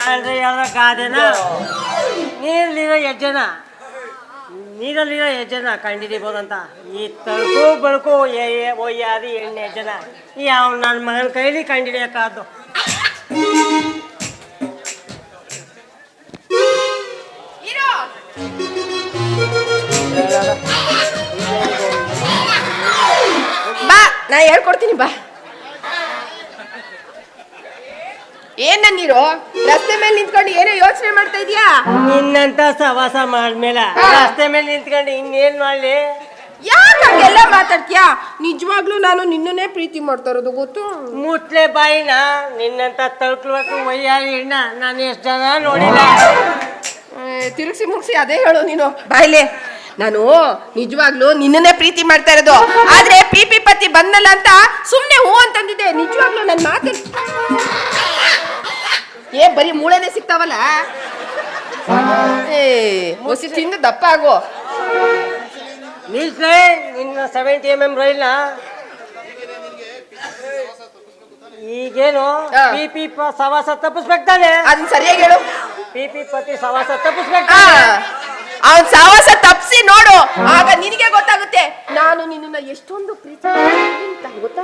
ಹೇಳಕ್ಕಾದೇನಾ ನೀರಲ್ಲಿರೋ ಹೆಜ್ಜೆನ ನೀರಲ್ಲಿರೋ ಹೆಜ್ಜೆನ ಕಂಡಿಡಿಬೋದಂತ ಈ ತಳ್ಕು ಬೆಳಕು ಒಯ್ಯಾದಿ ಎಣ್ಣೆ ಹೆಜ್ಜೆನ ಯಾವ ನನ್ನ ಮಗನ ಕೈಲಿ ಕಂಡಿಡಿಯಕ್ಕಾದ್ದು. ಬಾ ನಾ ಹೇಳ್ಕೊಡ್ತೀನಿ ಬಾ. ಏನ ನೀರು ರಸ್ತೆ ಮೇಲೆ ನಿಂತ್ಕೊಂಡು ಏನೋ ಯೋಚನೆ ಮಾಡ್ತಾ ಇದೀಯಾ? ನಿನ್ನಂತ ಸವಾಸ ಮಾಡ್ಮೇಲೆ ರಸ್ತೆ ಮೇಲೆ ನಿಂತ್ಕೊಂಡು ಇನ್ನೇನ್ ಮಾಡ್ಲಿ? ಯಾಕೆ ಹಂಗೆಲ್ಲ ಮಾತಾಡ್ತೀಯಾ? ನಿಜವಾಗ್ಲೂ ನಾನು ನಿನ್ನನ್ನೇ ಪ್ರೀತಿ ಮಾಡ್ತಾ ಇರೋದು ಗೊತ್ತು. ಮುಟ್ಲೆ ಬಾಯಿನ ನಿನ್ನಂತ ತಳ್ಕೊಳ್ಬೇಕು ಒಯ್ಯಾದಿ ಎಣ್ಣ ನಾನು ಎಷ್ಟು ಜನ ನೋಡಿಲ್ಲ. ತಿರುಗಿಸಿ ಮುಗಿಸಿ ಅದೇ ಹೇಳು ನೀನು ಬಾಯ್ಲೆ. ನಾನು ನಿಜವಾಗ್ಲೂ ನಿನ್ನನ್ನೇ ಪ್ರೀತಿ ಮಾಡ್ತಾ ಇರೋದು. ಆದ್ರೆ ಪಿ ಪತಿ ಬಂದಲ್ಲ ಅಂತ ಸುಮ್ನೆ ಹೂ ಅಂತಂದಿದ್ದೆ. ನಿಜವಾಗ್ಲೂ ನನ್ನ ಮಾತು ಬರೀ ಮೂಳೆನೆ ಸಿಗ್ತಾವಲ್ಲ. ಹೊಸಿ ತಿಂದು ದಪ್ಪ ಆಗೋ. ನಿಲ್ಸೇ ನಿನ್ನ 70 mm ರೈಲ್ನ ಈಗೇನು ಪಿ ಸವಾಸ ತಪ್ಪಿಸ್ಬೇಕು ತಾನೆ? ಅದನ್ನ ಸರಿಯಾಗಿ ಹೇಳು. ಪಿ ಪತಿ ಸವಾಸ ತಪ್ಪಿಸ್ಬೇಕು. ಅವನ್ ಸವಾಸ ತಪ್ಸಿ ನೋಡು, ಆಗ ನಿನಗೆ ಗೊತ್ತಾಗುತ್ತೆ ನಾನು ನಿನ್ನ ಎಷ್ಟೊಂದು ಪ್ರೀತಿ ಅಂತ. ಗೊತ್ತಾ?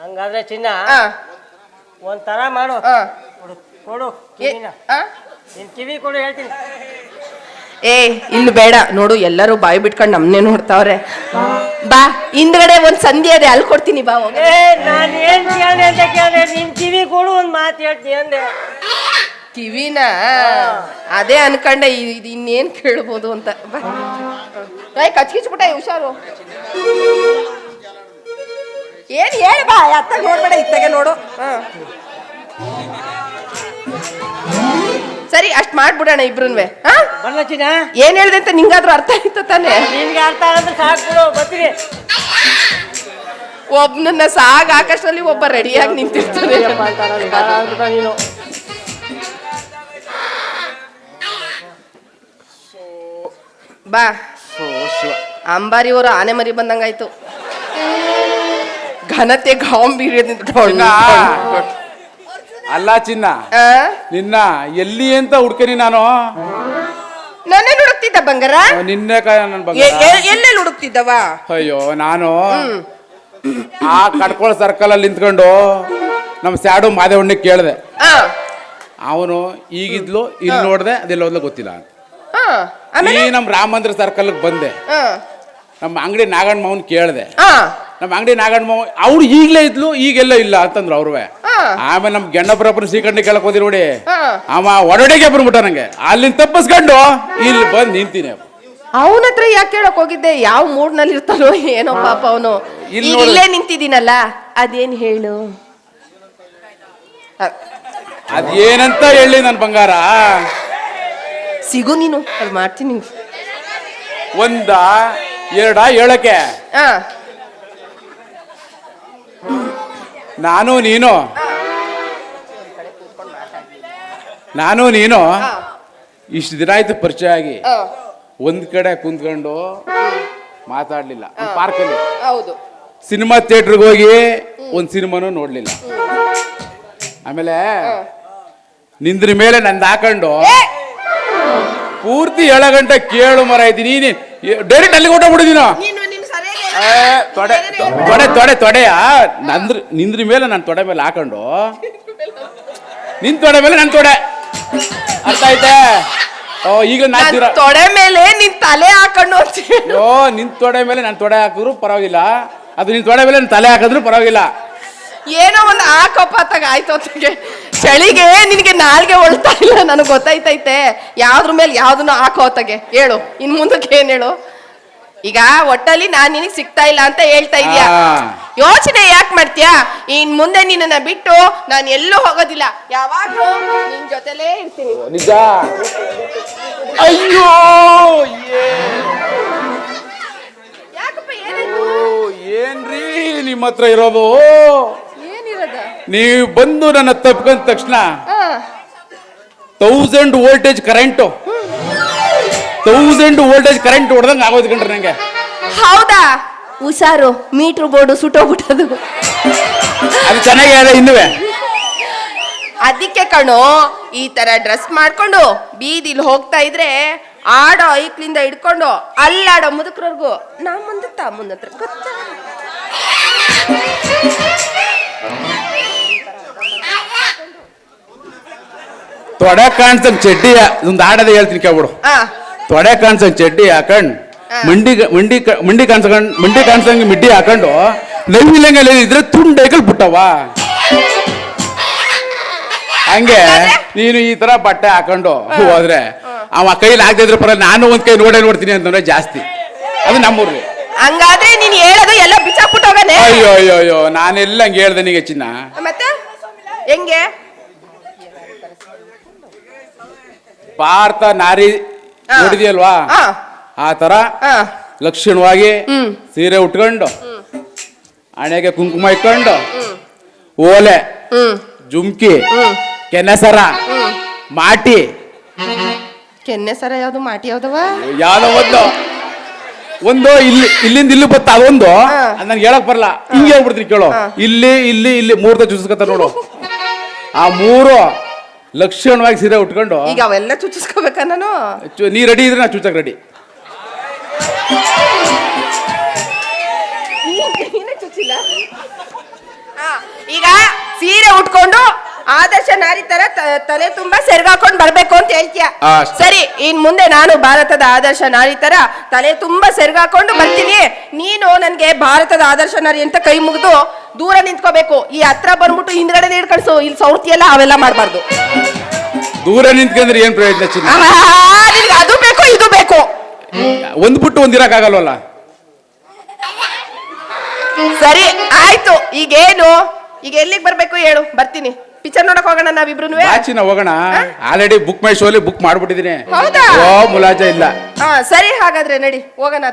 ಹಂಗಾದ್ರೆ ಚಿನ್ನ ಒಂಥರ ಮಾಡು, ಕೊಡು ಕಿವಿನ. ನಿನ್ ಕಿವಿ ಕೊಡು ಹೇಳ್ತೀನಿ. ಇಲ್ಲಿ ಬೇಡ ನೋಡು, ಎಲ್ಲರೂ ಬಾಯಿ ಬಿಟ್ಕೊಂಡು ನಮ್ನೆ ನೋಡ್ತಾವ್ರೆ. ಬಾ ಹಿಂದ್ಗಡೆ ಒಂದ್ ಸಂಧಿ ಅದೇ ಅಲ್ಲಿ ಕೊಡ್ತೀನಿ ಬಾ. ನಾನು ಏನ್ ಕೇಳಿದೆ ಅಂತ ಕೇಳಿದೆ, ನಿನ್ ಕಿವಿ ಕೊಡು ಒಂದ್ ಮಾತು ಹೇಳ್ತೀನಿ ಅಂದೆ. ಕಿವಿನ ಅದೇ ಅನ್ಕಂಡೆ ಇನ್ನೇನ್ ಕೇಳ್ಬೋದು ಅಂತ. ಕಚ್ಕಿಚ್ಬಿಟ್ಟ ಹುಷಾರು. ಏನ್ ಹೇಳ ಬಾ, ಅತ್ತಾಗ ನೋಡ್ಬೇಡ ಇತ್ತಾಗೆ ನೋಡು. ಸರಿ ಅಷ್ಟ್ ಮಾಡ್ಬಿಡೋಣ ಇಬ್ರುನ್ವೆ. ಏನ್ ಹೇಳ್ದೆ ಅಂತ ನಿಂಗಾದ್ರೂ ಅರ್ಥ ಆಯ್ತು ತಾನೆ? ನಿನ್ಗೆ ಅರ್ಥ ಆದ್ರೆ ಸಾಕು, ಬರ್ತೀನಿ. ಒಬ್ನನ್ನ ಸಾಗ ಆಕಾಶದಲ್ಲಿ ಒಬ್ಬ ರೆಡಿಯಾಗಿ ನಿಂತಿರ್ತಾನೆ. ನೀನು ಬಾ ಅಂಬಾರಿ ಅವರು ಆನೆ ಮರಿ ಬಂದಂಗಾಯ್ತು. ಘನತೆ ಗಾಂಭೀರ್ಯದಿಂದ ಅಲ್ಲ ಚಿನ್ನ, ನಿನ್ನ ಎಲ್ಲಿ ಅಂತ ಹುಡ್ಕೇನಿ ನಾನು. ನನ್ನೇ ಹುಡುಕ್ತಿದ್ದ ಬಂಗಾರ? ನಿನ್ನೆ ಎಲ್ಲೆಲ್ಲಿ ಹುಡುಕ್ತಿದ್ದವ? ಅಯ್ಯೋ ನಾನು ಆ ಕಡ್ಕೊಳ ಸರ್ಕಲ್ ಅಲ್ಲಿ ನಿಂತ್ಕೊಂಡು ನಮ್ಮ ಸ್ಯಾಡು ಮಾದೇವಣ್ಣ ಕೇಳಿದೆ. ಅವನು ಈಗಿದ್ಲು, ಇಲ್ಲಿ ನೋಡ್ದೆ ಅದೆಲ್ಲ ಓದ್ಲ ಗೊತ್ತಿಲ್ಲ ಅಂತ. ಈ ನಮ್ ರಾಮ ಮಂದಿರ ಸರ್ಕಲ್ ಬಂದೆ. ನಮ್ಮ ಅಂಗಡಿ ನಾಗಣ್ಣ ಮಾವನ್ ಕೇಳಿದೆ. ನಮ್ಮ ಅಂಗಡಿ ನಾಗಣ್ಣ ಮಾವ ಅವ್ರು ಈಗ್ಲೇ ಇದ್ಲು, ಈಗೆಲ್ಲ ಇಲ್ಲ ಅಂತಂದ್ರು ಅವ್ರವೇ. ಆಮೇಲೆ ನಮ್ ಗೆಣ್ಣಪುರಪ್ಪನ ಶ್ರೀಕಂಡಿ ಕೇಳಕ್ ಹೋದಿ ನೋಡಿ, ಅವ ಒಡಡೆಗೆ ಬಂದ್ಬಿಟ್ಟ. ನಂಗೆ ಅಲ್ಲಿಂದ ತಪ್ಪಿಸ್ಕೊಂಡು ಇಲ್ಲಿ ಬಂದು ನಿಂತೀನಿ. ಅವನ ಹತ್ರ ಯಾಕೆ ಕೇಳಕ್ ಹೋಗಿದ್ದೆ? ಯಾವ ಮೂಡ್ನಲ್ಲಿ ಇರ್ತಾನೋ ಏನೋ ಪಾಪ ಅವನು. ಇಲ್ಲೇ ನಿಂತಿದ್ದೀನಲ್ಲ, ಅದೇನ್ ಹೇಳು. ಅದೇನಂತ ಹೇಳಿ ನನ್ ಬಂಗಾರ? ಸಿಗು ನೀನು, ಅಲ್ಲಿ ಮಾಡ್ತೀನಿ. ಒಂದ ಎರಡ ಹೇಳಕ್ಕೆ ನಾನು ನೀನು ಇಷ್ಟು ದಿನ ಆಯ್ತು ಪರಿಚಯ ಆಗಿ, ಒಂದ್ ಕಡೆ ಕುಂತ್ಕೊಂಡು ಮಾತಾಡ್ಲಿಲ್ಲ. ಪಾರ್ಕಲ್ಲಿ ಸಿನಿಮಾ ಥಿಯೇಟರ್ಗೆ ಹೋಗಿ ಒಂದ್ ಸಿನಿಮಾನು ನೋಡ್ಲಿಲ್ಲ. ಆಮೇಲೆ ನಿಂದ್ರ ಮೇಲೆ ನಂದು ಹಾಕೊಂಡು ಪೂರ್ತಿ 7 ಗಂಟೆ ಕೇಳು ಮರ ಇದ್ದೀನಿ. ನೀನು ಡೈರೆಕ್ಟ್ ಅಲ್ಲಿ ಹೊಟ್ಟೋಗ್ಬಿಟ್ಟಿದ್ದೀನೋ. ತೊಡೆಯ ನಿಂದ್ರ ಮೇಲೆ ನನ್ನ ತೊಡೆ ಮೇಲೆ ಹಾಕೊಂಡು, ನಿನ್ ತೊಡೆ ಮೇಲೆ ನನ್ನ ತೊಡೆ. ಅರ್ಥ ಆಯ್ತೆ? ಈಗ ತೊಡೆ ಮೇಲೆ ನಿನ್ ತಲೆ ಹಾಕೊಂಡು. ನಿನ್ ತೊಡೆ ಮೇಲೆ ನನ್ನ ತೊಡೆ ಹಾಕಿದ್ರು ಪರವಾಗಿಲ್ಲ, ಅದು ನಿನ್ ತೊಡೆ ಮೇಲೆ ನನ್ನ ತಲೆ ಹಾಕಿದ್ರು ಪರವಾಗಿಲ್ಲ. ಏನೋ ಒಂದು ಆಕಪಾತಾಗ ಆಯ್ತು ಹೊತ್ತಿಗೆ. ಚಳಿಗೆ ನಿನಗೆ ನಾಲ್ಗೆ ಒಳ್ತಾ ಇಲ್ಲ, ನನಗೆ ಗೊತ್ತಾಯ್ತೈತೆ ಯಾವ್ದ್ರ ಮೇಲೆ ಯಾವ್ದನ್ನ ಹಾಕೋತಾಗೆ. ಹೇಳು ಇನ್ ಮುಂದಕ್ಕೆ ಏನ್ ಹೇಳು? ಈಗ ಒಟ್ಟಲ್ಲಿ ನಾನ್ ನಿನಗೆ ಸಿಗ್ತಾ ಇಲ್ಲ ಅಂತ ಹೇಳ್ತಾ ಇದೀಯಾ. ಯೋಚನೆ ಯಾಕೆ ಮಾಡ್ತೀಯಾ? ಇನ್ ಮುಂದೆ ನಿನ್ನ ಬಿಟ್ಟು ನಾನು ಎಲ್ಲೂ ಹೋಗೋದಿಲ್ಲ, ಯಾವಾಗ್ಲೂ ನಿನ್ ಜೊತೆಲೇ ಇರ್ತೀನಿ. ನಿಜ? ಅಯ್ಯೋ ಯಾಕಪ್ಪ ಏನಾಯ್ತು? ಏನ್ರಿ ನಿಮ್ಮ ಹತ್ರ ಇರೋದು? ಏನಿರೋದ? ನೀವು ಬಂದು ನನ್ನ ತಪ್ಕೊಂಡ ತಕ್ಷಣ 1000 ವೋಲ್ಟೇಜ್ ಕರೆಂಟು 1000 ವೋಲ್ಟೇಜ್ ಕರೆಂಟ್ ಹೊಡೆದಂಗೆ ಆಗೋದು ಕಂಡ್ರೆ ನಂಗೆ. ಹೌದಾ? ಹುಷಾರು, ಮೀಟರ್ ಬೋರ್ಡು ಸುಟ್ಟೋಗ್ಬಿಟ್ಟದು. ಅದು ಚೆನ್ನಾಗಿ ಹೇಳ ಇನ್ನುವೆ. ಅದಕ್ಕೆ ಕಣೋ ಈ ತರ ಡ್ರೆಸ್ ಮಾಡ್ಕೊಂಡು ಬೀದಿಲಿ ಹೋಗ್ತಾ ಇದ್ರೆ ಆಡೋ ಐಕ್ಲಿಂದ ಹಿಡ್ಕೊಂಡು ಅಲ್ಲಾಡೋ ಮುದುಕರವ್ರಿಗೂ ನಾ ಮುಂದತ್ರ ಗೊತ್ತಾ? ತೊಡೆ ಕಾಣ್ಸಂಗ್ ಚಡ್ಡಿ ಒಂದು ಆಡದೆ ಹೇಳ್ತೀನಿ ಕೇಳ್ಬಿಡು. ತೊಡೆ ಕಾಣ್ಸಂಗ್ ಚಡ್ಡಿ ಹಾಕೊಂಡ್ ಮಂಡಿ ಕಾಣ್ಸಂಗ್ ಮಿಡ್ಡಿ ಹಾಕೊಂಡು ನವಿಲಂಗಲ್ಲಿ ಇದ್ರೆ ತುಂಡೈಕಲ್ ಬಿಟ್ಟವ. ಹಂಗೆ ನೀನು ಈ ತರ ಬಟ್ಟೆ ಹಾಕೊಂಡು ಹೋದ್ರೆ ಅವ ಕೈಲಿ ಆಗದಿದ್ರೆ ಪರ ನಾನು ಒಂದ್ ಕೈ ನೋಡ್ತೀನಿ ಅಂತಂದ್ರೆ ಜಾಸ್ತಿ. ಅದು ನಮ್ಮೂರ್ಲಿ. ಹಂಗಾದ್ರೆ ನೀನ್ ಹೇಳೋದು ಎಲ್ಲ ಬಿಚ್ಚಾಕ್ಬಿಟ್ಟು ಹೋಗನೆ. ಅಯ್ಯೋ ಅಯ್ಯೋ ಅಯ್ಯೋ ನಾನೆಲ್ಲ ಹಂಗೆ ಹೇಳ್ದೆ ನಿಗೆ ಚಿನ್ನ. ಮತ್ತೆ ಹೆಂಗೆ ಭಾರತ ನಾರಿ ನೋಡಿದ್ಯಲ್ವಾ ಆ ತರ ಲಕ್ಷಣವಾಗಿ ಸೀರೆ ಉಟ್ಕೊಂಡು ಹಣೆಗೆ ಕುಂಕುಮ ಇಟ್ಕೊಂಡು ಓಲೆ ಜುಮ್ಕಿ ಕೆನ್ನೆಸರ ಮಾಟಿ. ಕೆನ್ನೆಸರ ಯಾವ್ದು ಮಾಟಿ ಯಾವ್ದವ? ಯಾವ್ದೋ ಒಂದು ಇಲ್ಲಿಂದ ಇಲ್ಲಿ ಬತ್ತ ಅದೊಂದು ನನ್ಗೆ ಹೇಳಕ್ ಬರಲ್ಲ. ಹಿಂಗೆ ಹೇಳ್ಬಿಡ್ತೀನಿ ಕೇಳೋ. ಇಲ್ಲಿ ಮೂರ್ತ ಚುಸ್ಕತ್ತ ನೋಡು. ಆ ಮೂರು ಲಕ್ಷಣವಾಗಿ ಸೀರೆ ಉಟ್ಕೊಂಡು ಈಗ ಅವೆಲ್ಲ ಚುಚ್ಚಿಸ್ಕೋಬೇಕಾ ನಾನು? ನೀ ರೆಡಿ ಇದ್ರೆ ನಾ ಚುಚ್ಚಕ್ ರೆಡಿ. ಈಗ ಸೀರೆ ಉಟ್ಕೊಂಡು ಆದರ್ಶ ನಾರಿ ತರ ತಲೆ ತುಂಬಾ ಸೆರ್ಗಾಕೊಂಡು ಬರ್ಬೇಕು ಅಂತ ಹೇಳ್ತೀಯ. ಸರಿ, ಇನ್ ಮುಂದೆ ನಾನು ಭಾರತದ ಆದರ್ಶ ನಾರಿ ತರ ತಲೆ ತುಂಬಾ ಸೆರ್ಗಾಕೊಂಡು ಬರ್ತೀನಿ. ನೀನು ನನ್ಗೆ ಭಾರತದ ಆದರ್ಶ ನಾರಿ ಅಂತ ಕೈ ಮುಗಿದು ದೂರ ನಿಂತ್ಕೋಬೇಕು. ಈ ಹತ್ರ ಬಂದ್ಬಿಟ್ಟು ಹಿಂದ್ಗಡೆ ಹಿಡ್ಕಳ್ಸು. ಇಲ್ಲಿ ಸೌರ್ತಿ ಎಲ್ಲ ಅವೆಲ್ಲ ಮಾಡ್ಬಾರ್ದು. ದೂರ ನಿಂತ್ಕೊಂಡ್ರೆ ಏನ್ ಪ್ರಯೋಜನ ಚಿನ್ನ? ನಿನ್ಗೆ ಅದು ಬೇಕು ಇದು ಬೇಕು. ಒಂದ್ ಬಿಟ್ಟು ಒಂದಿರಕ್ಕಾಗಲ್ವಲ್ಲ. ಸರಿ ಆಯ್ತು. ಈಗೇನು ಈಗ ಎಲ್ಲಿಗೆ ಬರ್ಬೇಕು ಹೇಳು, ಬರ್ತೀನಿ. ಪಿಕ್ಚರ್ ನೋಡಕ್ ಹೋಗೋಣ ನಾವಿಬ್ರು. ಚಿನ್ನ ಹೋಗೋಣ. ಆಲ್ರೆಡಿ ಬುಕ್ ಮೈ ಶೋಲಿ ಬುಕ್ ಮಾಡ್ಬಿಟ್ಟಿದೀನಿ. ಹೌದಾ? ಮುಲಾಜ ಇಲ್ಲ. ಸರಿ ಹಾಗಾದ್ರೆ ನಡಿ ಹೋಗೋಣ.